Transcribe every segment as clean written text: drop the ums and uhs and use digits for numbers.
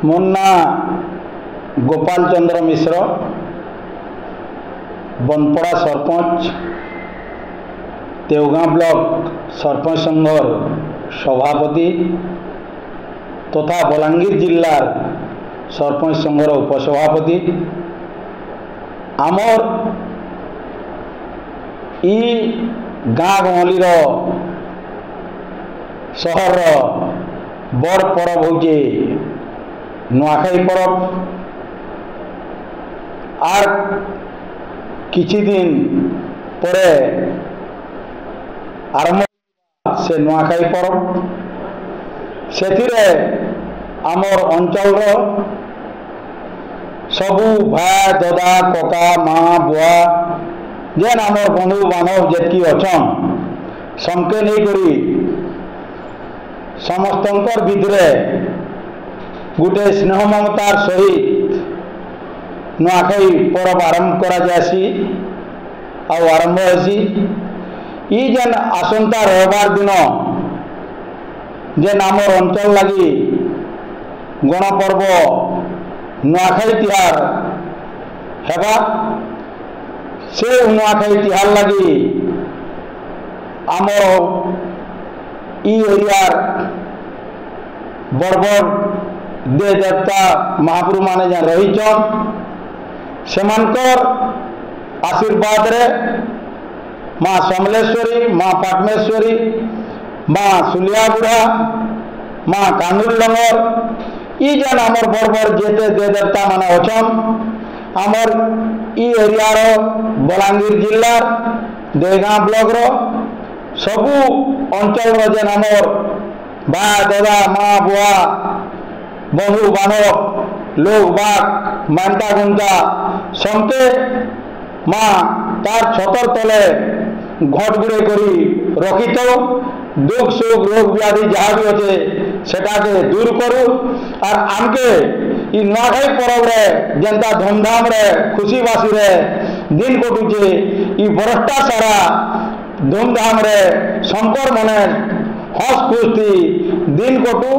मोर ना गोपाल चंद्र मिश्र, बनपड़ा सरपंच, देवगां ब्लॉक सरपंच संघर सभापति तथा बलांगीर जिल्लार सरपंच संघर उपसभापति। आमर ई गाँ गहली सहर बड़ परब होचे नुआखाई परब। आर किछि दिन परे आरंभ से नुआखाई परब। सेथिरे आमर अंचल सबू भाई दादा कका माँ बुआ जेन आमर बंधु बांधव जेतकी अछन समके नहीं करी समस्तंकर भितरे गोटे स्नेह ममतार सहित नुआखाई परब आरंभ करा जासी आउ आरंभ होसी। ई जेन आसंता रविवार दिन जेन आमर अंचल लगी गणपर्व नुआखाई तिहार हेबा से नुआखाई तिहार लगी आमर ई एरियार बड़ बड़ दे देवता महाप्रभु माने जहाँ रहीचन सेमानकर आशीर्वाद रे माँ समलेश्वरी, माँ पाटमेश्वरी, माँ सुलिया बुढ़ा, माँ कांदुल डंगर ई जेन आमर बड़ बड़ जेते दे देवता माने अछन आमर ई एरियार बलांगीर जिल्लार देवगां ब्लॉक रो सबू अंचल जेन आमर भाई दादा माँ बुआ बंधु बांधव लोग बाग मानता गुंता समते माँ तार छतर तले घट गुड़े करी रखी तो दुख सुख रोग व्याधि जहाँ भी अच्छे सेटा के दूर करू। और आमके ई नुआखाई परब रे जनता धूमधाम रे खुशी बासी रे दिन कटुचे ई बरसटा सारा धूमधाम रे शंकर मने हस खुश थी दिन कटू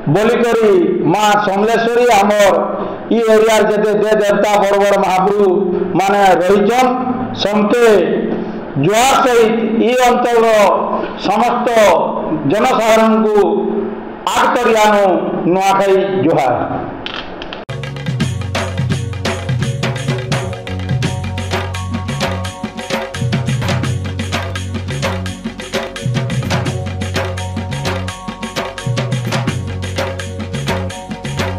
बोलिकरी माँ समलेश्वरी आमर ई एरियार जेते दे देवता बड़ बड़ महाप्रभु माने रहीचन समके जुहार सहित ई अंचल समस्त जनसाधारण को आग करियानु नुआखाई जुहार।